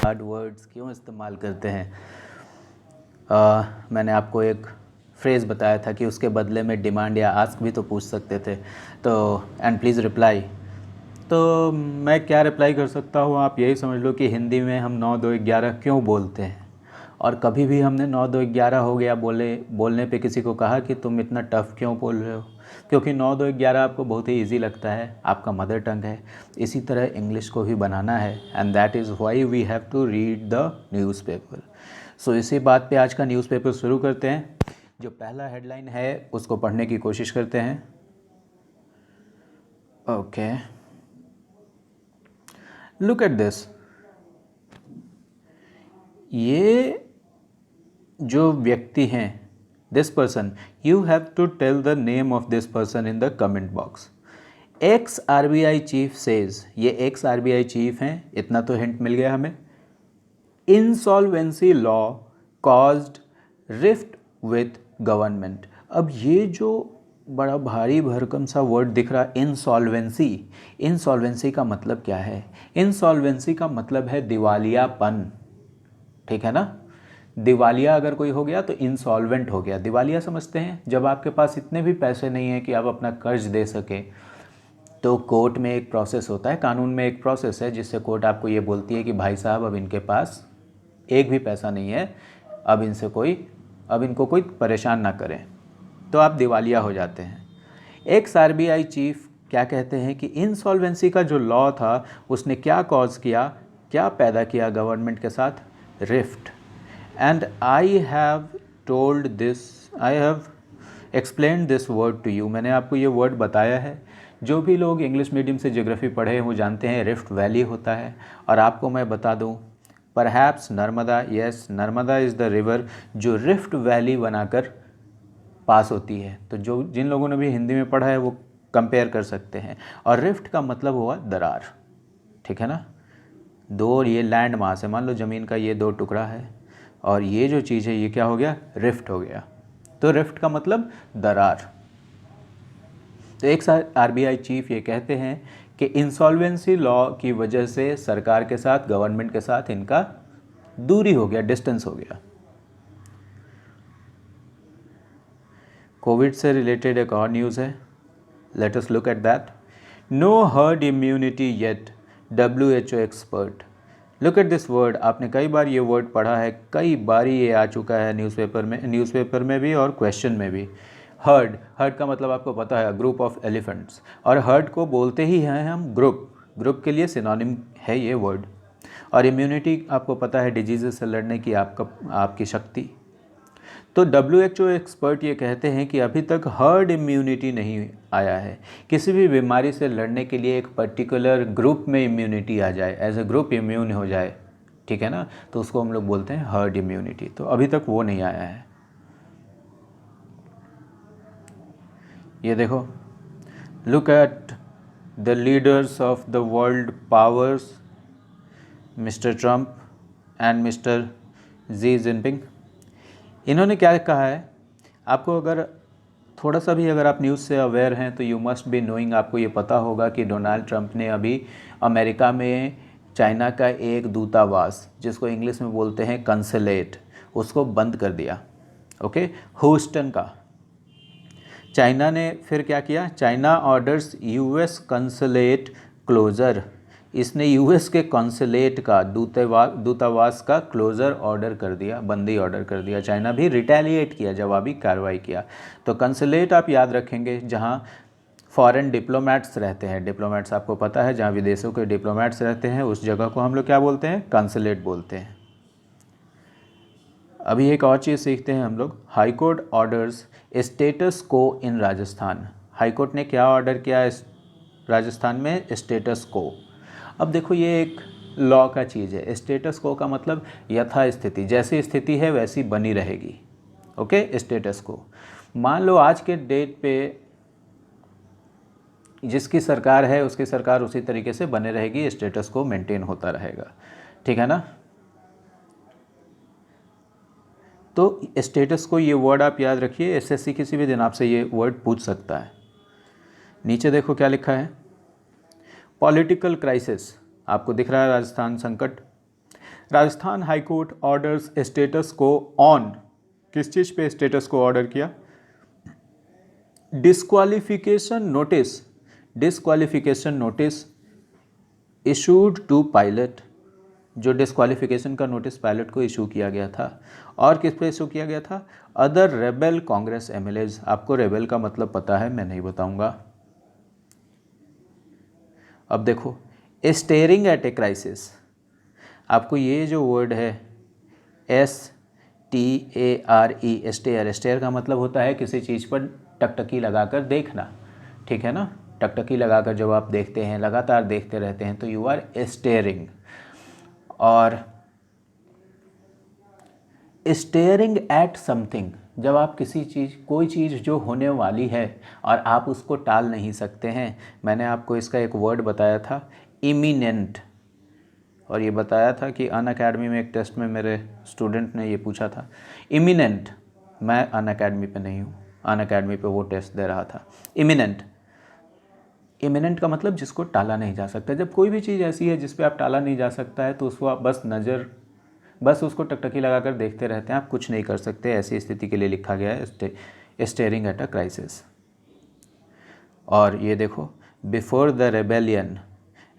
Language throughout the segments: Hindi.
हार्ड वर्ड्स क्यों इस्तेमाल करते हैं। मैंने आपको एक फ्रेज़ बताया था कि उसके बदले में डिमांड या आस्क भी तो पूछ सकते थे। तो एंड प्लीज़ रिप्लाई। तो मैं क्या रिप्लाई कर सकता हूँ, आप यही समझ लो कि हिंदी में हम 9 2 11 क्यों बोलते हैं। और कभी भी हमने 9 2 11 हो गया बोलने पे किसी को कहा कि तुम इतना टफ़ क्यों बोल रहे हो, क्योंकि 9 2 11 आपको बहुत ही इजी लगता है, आपका मदर टंग है। इसी तरह इंग्लिश को भी बनाना है, and that is why we have to read the newspaper. So इसी बात पे आज का न्यूज़पेपर शुरू करते हैं। जो पहला हेडलाइन है उसको पढ़ने की कोशिश करते हैं। Okay, look at this. ये जो व्यक्ति हैं, this person, you have to tell the name of this person in the comment box. Ex RBI chief says, ये एक्स आरबीआई चीफ हैं, इतना तो हिंट मिल गया हमें। Insolvency law caused rift with government. अब ये जो बड़ा भारी भरकम सा वर्ड दिख रहा, इंसॉल्वेंसी, इंसॉल्वेंसी का मतलब क्या है? इंसॉल्वेंसी का मतलब है दिवालियापन, ठीक है ना। दिवालिया अगर कोई हो गया तो इंसॉल्वेंट हो गया। दिवालिया समझते हैं, जब आपके पास इतने भी पैसे नहीं हैं कि आप अपना कर्ज दे सके, तो कोर्ट में एक प्रोसेस होता है, कानून में एक प्रोसेस है जिससे कोर्ट आपको ये बोलती है कि भाई साहब अब इनके पास एक भी पैसा नहीं है, अब इनको कोई परेशान ना करें, तो आप दिवालिया हो जाते हैं। एक्स आरबीआई चीफ क्या कहते हैं कि इंसॉल्वेंसी का जो लॉ था उसने क्या कॉज किया, क्या पैदा किया गवर्नमेंट के साथ? Rift. And I have explain this word to you. मैंने आपको ये वर्ड बताया है। जो भी लोग इंग्लिश मीडियम से ज्योग्राफी पढ़े हैं वो जानते हैं रिफ्ट वैली होता है। और आपको मैं बता दूं, perhaps Narmada, yes Narmada is the river जो रिफ्ट वैली बनाकर पास होती है। तो जो जिन लोगों ने भी हिंदी में पढ़ा है वो कंपेयर कर सकते हैं। और रिफ्ट का मतलब हुआ दरार, ठीक है ना। दो ये लैंड मास है, मान लो ज़मीन का ये दो टुकड़ा है और ये जो चीज़ है ये क्या हो गया? रिफ्ट हो गया। तो रिफ्ट का मतलब दरार। तो एक आरबीआई चीफ ये कहते हैं कि इंसॉल्वेंसी लॉ की वजह से सरकार के साथ, गवर्नमेंट के साथ इनका दूरी हो गया, डिस्टेंस हो गया। कोविड से रिलेटेड एक और न्यूज़ है, let us look at that. No herd immunity yet, WHO expert. Look at this word. आपने कई बार ये वर्ड पढ़ा है, कई बार ये आ चुका है न्यूज़पेपर में भी और क्वेश्चन में भी। हर्ड, हर्ड का मतलब आपको पता है, ग्रुप ऑफ एलिफेंट्स। और हर्ड को बोलते ही हैं हम ग्रुप, ग्रुप के लिए सिनोनिम है ये वर्ड। और इम्यूनिटी आपको पता है, डिजीज़ से लड़ने की आपकी शक्ति। तो WHO एक्सपर्ट ये कहते हैं कि अभी तक हर्ड इम्यूनिटी नहीं आया है। किसी भी बीमारी से लड़ने के लिए एक पर्टिकुलर ग्रुप में इम्यूनिटी आ जाए, एज ए ग्रुप इम्यून हो जाए, ठीक है ना, तो उसको हम लोग बोलते हैं हर्ड इम्यूनिटी। तो अभी तक वो नहीं आया है। ये देखो, look at the leaders of the world powers, mister Trump and mister Xi Jinping. इन्होंने क्या कहा है, आपको अगर थोड़ा सा भी अगर आप न्यूज़ से अवेयर हैं तो यू मस्ट बी नोइंग, आपको ये पता होगा कि डोनाल्ड ट्रंप ने अभी अमेरिका में चाइना का एक दूतावास, जिसको इंग्लिश में बोलते हैं कंसुलेट, उसको बंद कर दिया। ओके, ह्यूस्टन का। चाइना ने फिर क्या किया? China orders US consulate closure. इसने US के कॉन्सुलेट का, दूतावास का क्लोज़र ऑर्डर कर दिया, बंदी ऑर्डर कर दिया। चाइना भी रिटेलिएट किया, जवाबी कार्रवाई किया। तो कंसुलेट आप याद रखेंगे जहाँ फॉरेन डिप्लोमेट्स रहते हैं। डिप्लोमेट्स आपको पता है, जहाँ विदेशों के डिप्लोमेट्स रहते हैं उस जगह को हम लोग क्या बोलते हैं? कंसुलेट बोलते हैं। अभी एक और चीज़ सीखते हैं हम लोग। हाई कोर्ट ऑर्डर्स स्टेटस को इन राजस्थान। हाई कोर्ट ने क्या ऑर्डर किया इस राजस्थान में? स्टेटस को। अब देखो, ये एक लॉ का चीज़ है। स्टेटस को का मतलब यथास्थिति, जैसी स्थिति है वैसी बनी रहेगी। ओके, स्टेटस को। मान लो आज के डेट पे जिसकी सरकार है उसकी सरकार उसी तरीके से बने रहेगी, स्टेटस को मेंटेन होता रहेगा, ठीक है ना। तो स्टेटस को, ये वर्ड आप याद रखिए, SSC किसी भी दिन आपसे ये वर्ड पूछ सकता है। नीचे देखो क्या लिखा है, पॉलिटिकल क्राइसिस। आपको दिख रहा है राजस्थान संकट। Rajasthan high court orders status quo on, किस चीज़ पे स्टेटस को ऑर्डर किया? Disqualification notice, disqualification notice issued to Pilot, जो डिस्क्वालिफिकेशन का नोटिस पायलट को इशू किया गया था। और किस पे इशू किया गया था? Other rebel Congress MLAs. आपको रेबल का मतलब पता है, मैं नहीं बताऊंगा। अब देखो, स्टेयरिंग एट ए क्राइसिस, आपको ये जो वर्ड है STARE, स्टेयर, स्टेयर का मतलब होता है किसी चीज़ पर टकटकी लगाकर देखना, ठीक है ना। टकटकी लगाकर जब आप देखते हैं, लगातार देखते रहते हैं, तो यू आर स्टेयरिंग। और स्टेयरिंग एट समथिंग, जब आप किसी चीज़, कोई चीज़ जो होने वाली है और आप उसको टाल नहीं सकते हैं। मैंने आपको इसका एक वर्ड बताया था, इमिनेंट, और ये बताया था कि अनअकैडमी में एक टेस्ट में मेरे स्टूडेंट ने ये पूछा था इमिनेंट। मैं अनअकैडमी पे नहीं हूँ, अनअकैडमी पे वो टेस्ट दे रहा था। इमिनेंट, इमिनेंट का मतलब जिसको टाला नहीं जा सकता। जब कोई भी चीज़ ऐसी है जिस पे आप टाला नहीं जा सकता है, तो उसको आप बस उसको टकटकी लगाकर देखते रहते हैं, आप कुछ नहीं कर सकते। ऐसी स्थिति के लिए लिखा गया है स्टेयरिंग एट अ क्राइसिस। और ये देखो, बिफोर द रेबेलियन,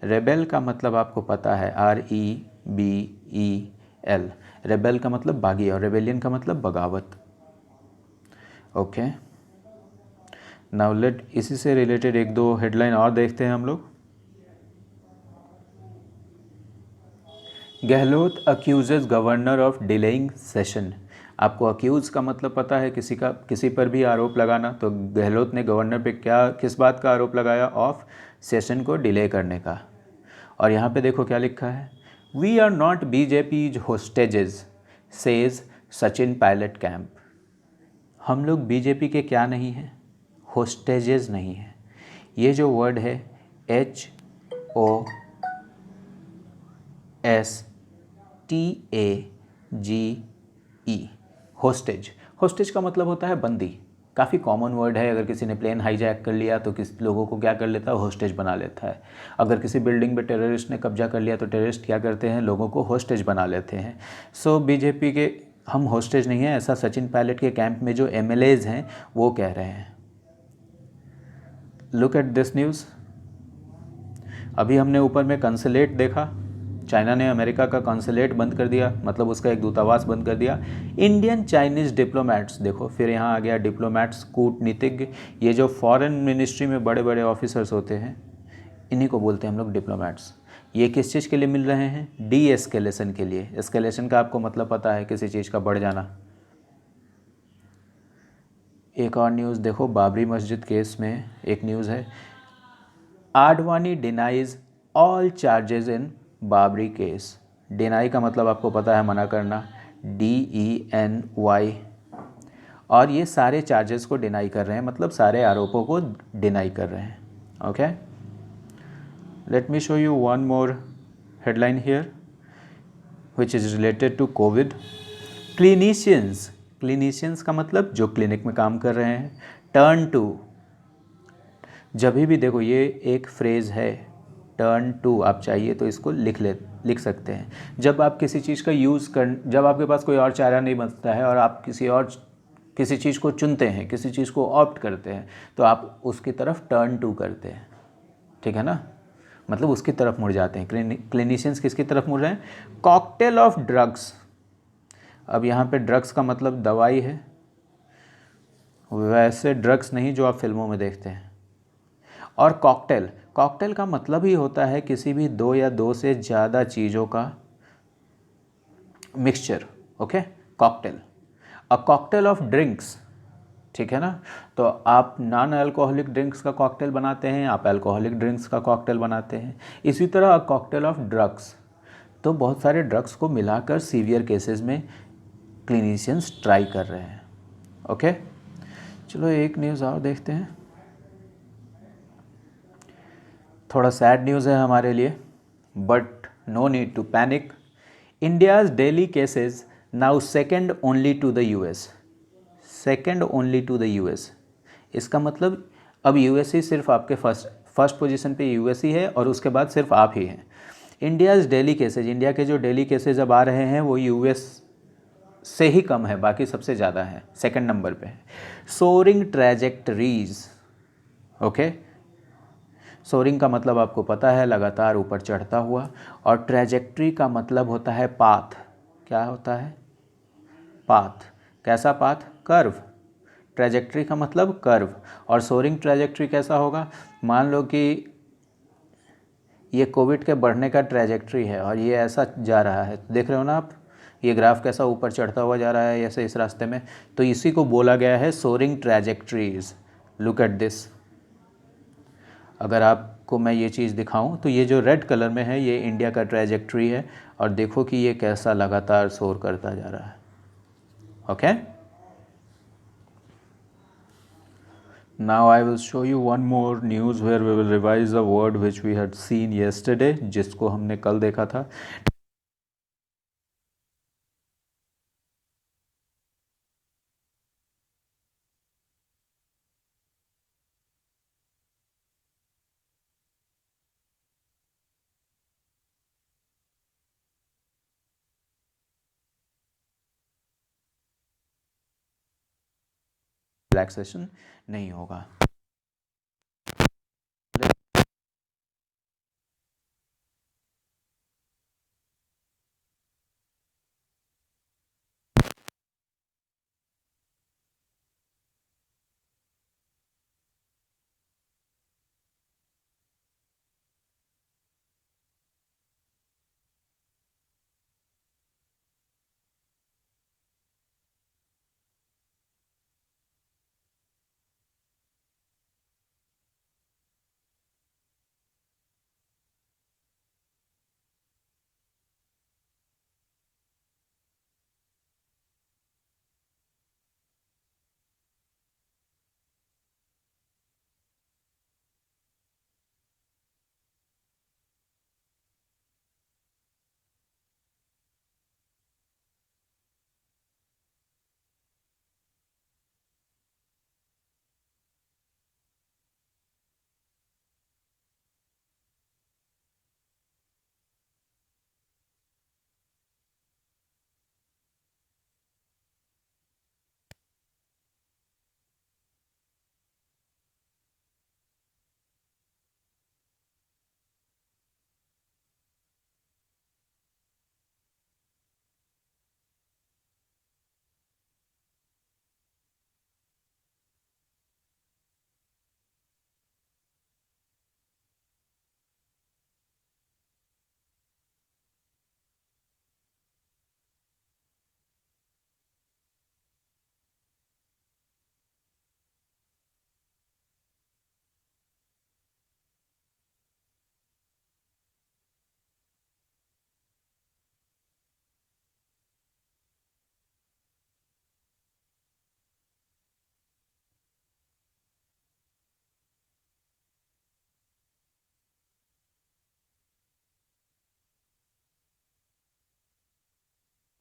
रेबेल का मतलब आपको पता है, REBEL, रेबेल का मतलब बागी और रेबेलियन का मतलब बगावत। ओके, नाउ लेट, इसी से रिलेटेड एक दो हेडलाइन और देखते हैं हम लोग। Gehlot अक्यूजेज governor of delaying session. आपको अक्यूज़ का मतलब पता है, किसी पर भी आरोप लगाना। तो गहलोत ने गवर्नर पे किस बात का आरोप लगाया? ऑफ सेशन को डिले करने का। और यहाँ पे देखो क्या लिखा है, we are not BJP's hostages says Sachin Pilot camp. हम लोग बीजेपी के क्या नहीं हैं? होस्टेजेस नहीं हैं। ये जो वर्ड है HOSTAGE, होस्टेज। होस्टेज का मतलब होता है बंदी। काफ़ी कॉमन वर्ड है। अगर किसी ने प्लेन हाईजैक कर लिया तो किस लोगों को क्या कर लेता है? होस्टेज बना लेता है। अगर किसी बिल्डिंग पे टेररिस्ट ने कब्जा कर लिया तो टेररिस्ट क्या करते हैं? लोगों को होस्टेज बना लेते हैं। सो बीजेपी के हम होस्टेज नहीं हैं, ऐसा सचिन पायलट के कैंप में जो MLAs हैं वो कह रहे हैं। Look at this news. अभी हमने ऊपर में कंसुलेट देखा, चाइना ने अमेरिका का कंसुलेट बंद कर दिया, मतलब उसका एक दूतावास बंद कर दिया। इंडियन चाइनीज़ डिप्लोमेट्स, देखो फिर यहाँ आ गया डिप्लोमेट्स, कूटनीतिज्ञ। ये जो फॉरेन मिनिस्ट्री में बड़े बड़े ऑफिसर्स होते हैं, इन्हीं को बोलते हैं हम लोग डिप्लोमेट्स। ये किस चीज़ के लिए मिल रहे हैं? डी एस्केलेशन के लिए। एस्केलेशन का आपको मतलब पता है, किसी चीज़ का बढ़ जाना। एक और न्यूज़ देखो, बाबरी मस्जिद केस में एक न्यूज़ है, आडवाणी डिनाइज ऑल चार्जेस इन बाबरी केस। डिनाई का मतलब आपको पता है, मना करना, DENY। और ये सारे चार्जेस को डिनाई कर रहे हैं, मतलब सारे आरोपों को डिनाई कर रहे हैं। Okay, let me show you one more headline here which is related to Covid. Clinicians, clinicians का मतलब जो क्लिनिक में काम कर रहे हैं, टर्न टू। जब भी देखो, ये एक फ्रेज़ है टर्न टू, आप चाहिए तो इसको लिख सकते हैं। जब आप किसी चीज़ का जब आपके पास कोई और चारा नहीं बचता है और आप किसी चीज़ को चुनते हैं, किसी चीज़ को ऑप्ट करते हैं, तो आप उसकी तरफ टर्न टू करते हैं, ठीक है ना, मतलब उसकी तरफ मुड़ जाते हैं। क्लिनिशियंस किसकी तरफ मुड़ रहे हैं? Cocktail of drugs. अब यहाँ पे ड्रग्स का मतलब दवाई है, वैसे ड्रग्स नहीं जो आप फिल्मों में देखते हैं। और कॉकटेल का मतलब ही होता है किसी भी दो या दो से ज़्यादा चीज़ों का mixture. Okay, cocktail, a cocktail of drinks, ठीक है ना। तो आप नॉन अल्कोहलिक ड्रिंक्स का कॉकटेल बनाते हैं, आप अल्कोहलिक ड्रिंक्स का कॉकटेल बनाते हैं। इसी तरह कॉकटेल ऑफ ड्रग्स, तो बहुत सारे ड्रग्स को मिलाकर सीवियर केसेस में क्लिनिशियंस ट्राई कर रहे हैं। ओके, चलो एक न्यूज़ और देखते हैं। थोड़ा सैड न्यूज़ है हमारे लिए, but no need to panic. India's daily cases now second only to the US, second only to the US। इसका मतलब अब US ही सिर्फ आपके फर्स्ट पोजीशन पे US ही है और उसके बाद सिर्फ आप ही हैं। इंडियाज़ डेली केसेज, इंडिया के जो डेली केसेज अब आ रहे हैं वो यूएस से ही कम है, बाकी सबसे ज़्यादा है, सेकंड नंबर पे है। सोरिंग ट्रैजेक्टरीज, ओके, सोरिंग का मतलब आपको पता है लगातार ऊपर चढ़ता हुआ, और ट्रैजेक्टरी का मतलब होता है पाथ। क्या होता है? पाथ। कैसा पाथ? कर्व। ट्रैजेक्टरी का मतलब कर्व, और सोरिंग ट्रैजेक्टरी कैसा होगा? मान लो कि ये कोविड के बढ़ने का ट्रैजेक्टरी है और ये ऐसा जा रहा है, देख रहे हो ना आप, ये ग्राफ कैसा ऊपर चढ़ता हुआ जा रहा है ऐसे इस रास्ते में, तो इसी को बोला गया है soaring trajectories. Look at this. अगर आपको मैं ये चीज़ दिखाऊं तो ये जो रेड कलर में है ये इंडिया का ट्रैजेक्टरी है, और देखो कि ये कैसा लगातार सोर करता जा रहा है। Okay, now I will show you one more news where we will revise a word which we had seen yesterday, जिसको हमने कल देखा था। रिलैक्सेशन नहीं होगा।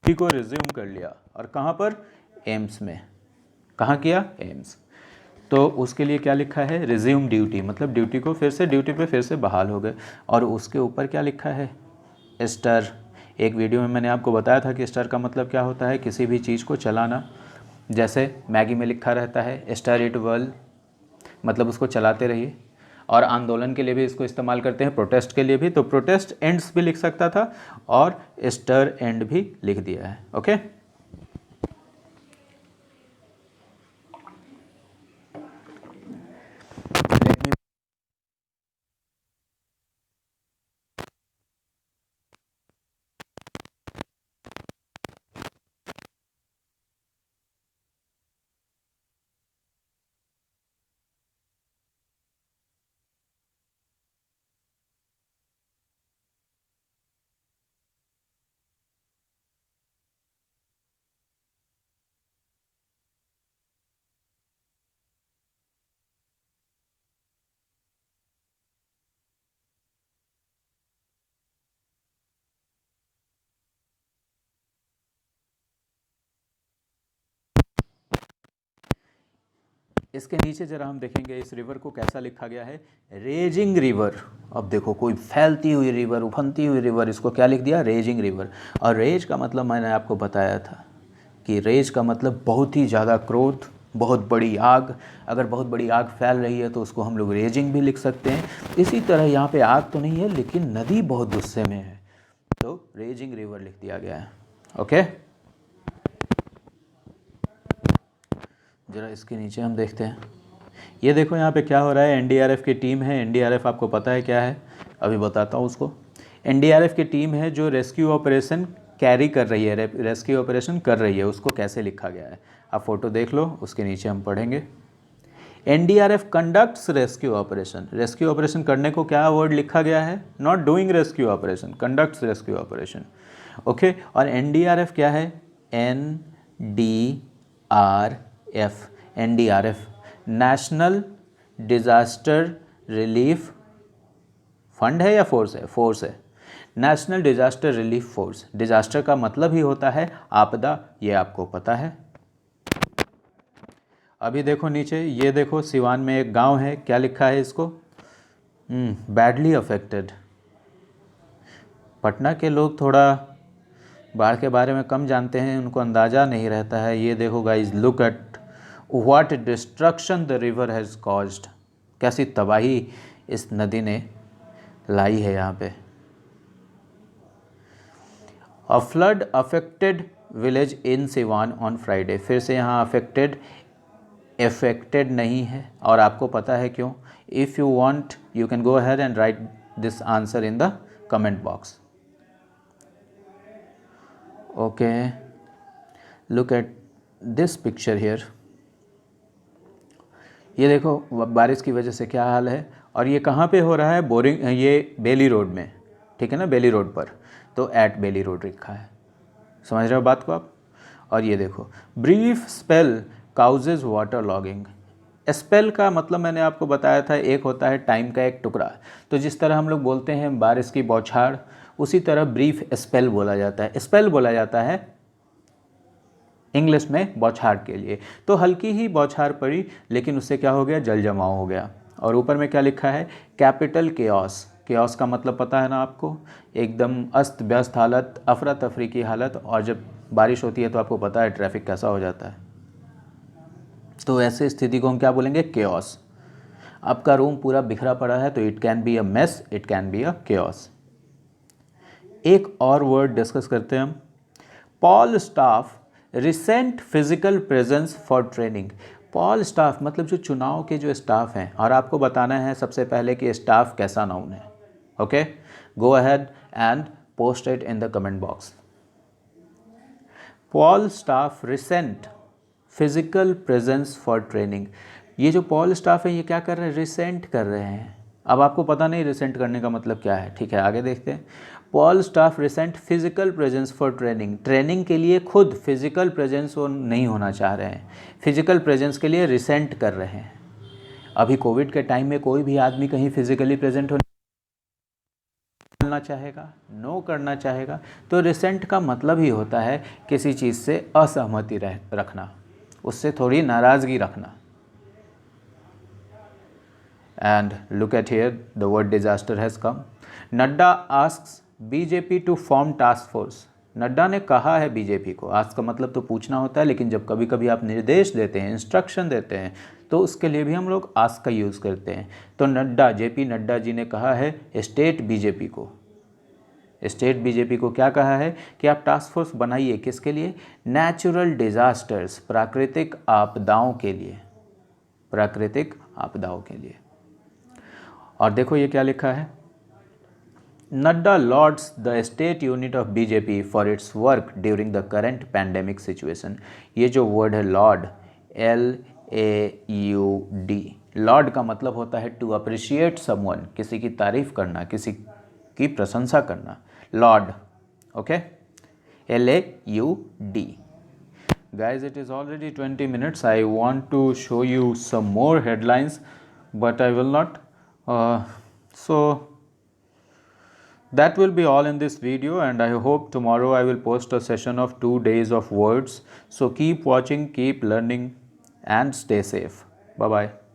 को रिज्यूम कर लिया, और कहाँ पर? एम्स में। कहाँ किया? एम्स। तो उसके लिए क्या लिखा है? रिज्यूम ड्यूटी, मतलब ड्यूटी को फिर से, ड्यूटी पे फिर से बहाल हो गए। और उसके ऊपर क्या लिखा है? स्टर। एक वीडियो में मैंने आपको बताया था कि स्टर का मतलब क्या होता है, किसी भी चीज़ को चलाना। जैसे मैगी में लिखा रहता है स्टर इट वेल, मतलब उसको चलाते रहिए। और आंदोलन के लिए भी इसको इस्तेमाल करते हैं, प्रोटेस्ट के लिए भी, तो प्रोटेस्ट एंड्स भी लिख सकता था और स्टर एंड भी लिख दिया है। ओके, इसके नीचे जरा हम देखेंगे इस रिवर को कैसा लिखा गया है, रेजिंग रिवर। अब देखो कोई फैलती हुई रिवर, उफनती हुई रिवर, इसको क्या लिख दिया, रेजिंग रिवर। और रेज का मतलब मैंने आपको बताया था कि रेज का मतलब बहुत ही ज़्यादा क्रोध, बहुत बड़ी आग। अगर बहुत बड़ी आग फैल रही है तो उसको हम लोग रेजिंग भी लिख सकते हैं। इसी तरह यहाँ पे आग तो नहीं है लेकिन नदी बहुत गुस्से में है, तो रेजिंग रिवर लिख दिया गया है। ओके, ज़रा इसके नीचे हम देखते हैं। ये देखो यहाँ पे क्या हो रहा है, एनडीआरएफ की टीम है। एनडीआरएफ आपको पता है क्या है, अभी बताता हूँ उसको। एनडीआरएफ की टीम है जो रेस्क्यू ऑपरेशन कैरी कर रही है, रेस्क्यू ऑपरेशन कर रही है, उसको कैसे लिखा गया है आप फोटो देख लो, उसके नीचे हम पढ़ेंगे। NDRF conducts rescue operation. Rescue operation करने को क्या वर्ड लिखा गया है, not doing rescue operation, conducts rescue operation. Okay, और एनडीआरएफ क्या है, NDRF, NDRF national disaster relief fund है या फोर्स है, फोर्स है, national disaster relief force. Disaster का मतलब ही होता है आपदा, ये आपको पता है। अभी देखो नीचे, ये देखो सिवान में एक गांव है, क्या लिखा है इसको, बैडली अफेक्टेड। पटना के लोग थोड़ा बाढ़ के बारे में कम जानते हैं, उनको अंदाज़ा नहीं रहता है। ये देखो guys, look at what destruction the river has caused. कैसी तबाही इस नदी ने लाई है यहाँ पे। अ flood affected village in Siwan on Friday. फिर से यहाँ अफेक्टेड नहीं है, और आपको पता है क्यों। If you want you can go ahead and right this answer in the comment box. Okay, look at this picture here. ये देखो बारिश की वजह से क्या हाल है, और ये कहाँ पे हो रहा है, बोरिंग, ये बेली रोड में, ठीक है ना, बेली रोड पर, तो एट बेली रोड लिखा है, समझ रहे हो बात को आप। और ये देखो, brief spell causes water logging. Spell का मतलब मैंने आपको बताया था, एक होता है टाइम का एक टुकड़ा। तो जिस तरह हम लोग बोलते हैं बारिश की बौछार, उसी तरह ब्रीफ स्पेल बोला जाता है। स्पेल बोला जाता है इंग्लिश में बौछार के लिए। तो हल्की ही बौछार पड़ी, लेकिन उससे क्या हो गया, जल जमाव हो गया। और ऊपर में क्या लिखा है, कैपिटल केओस। केओस का मतलब पता है ना आपको, एकदम अस्त व्यस्त हालत, अफरा तफरी की हालत। और जब बारिश होती है तो आपको पता है ट्रैफिक कैसा हो जाता है, तो ऐसे स्थिति को हम क्या बोलेंगे, केओस। आपका रूम पूरा बिखरा पड़ा है तो it can be a mess, it can be a chaos. एक और वर्ड डिस्कस करते हैं हम, Paul staff recent physical presence for training. Paul staff मतलब जो चुनाव के जो स्टाफ हैं, और आपको बताना है सबसे पहले कि स्टाफ कैसा नाउन है। Okay, go ahead and post it in the comment box. Paul staff recent physical presence for training. ये जो पॉल स्टाफ है ये क्या कर रहे हैं, रिसेंट कर रहे हैं। अब आपको पता नहीं रिसेंट करने का मतलब क्या है, ठीक है, आगे देखते हैं। Paul staff recent physical presence for training. Training के लिए खुद फिजिकल प्रेजेंस वो नहीं होना चाह रहे हैं, फिजिकल प्रेजेंस के लिए रिसेंट कर रहे हैं। अभी कोविड के टाइम में कोई भी आदमी कहीं फिजिकली प्रेजेंट होना चाहेगा, नो करना चाहेगा। तो रिसेंट का मतलब ही होता है किसी चीज़ से असहमति रखना, उससे थोड़ी नाराज़गी रखना। And look at here, the word disaster has come. Nadda asks BJP to form task force. Nadda ने कहा है बीजेपी को, आस्क का मतलब तो पूछना होता है, लेकिन जब कभी कभी आप निर्देश देते हैं, इंस्ट्रक्शन देते हैं, तो उसके लिए भी हम लोग आस्क का यूज़ करते हैं। तो नड्डा, जेपी नड्डा जी ने कहा है स्टेट बीजेपी को, स्टेट बीजेपी को क्या कहा है कि आप टास्क फोर्स बनाइए, किसके लिए, नेचुरल डिजास्टर्स, प्राकृतिक आपदाओं के लिए, प्राकृतिक आपदाओं के लिए। और देखो ये क्या लिखा है, Nadda lauds the state unit of BJP for its work during the current pandemic situation. ये जो वर्ड है लॉर्ड, LAUD, लॉर्ड का मतलब होता है टू अप्रिशिएट समवन, किसी की तारीफ करना, किसी की प्रशंसा करना, Lord. Okay, LAUD। Guys, it is already 20 minutes. I want to show you some more headlines, but I will not. So that will be all in this video, and I hope tomorrow I will post a session of 2 days of words. So keep watching, keep learning, and stay safe. Bye bye.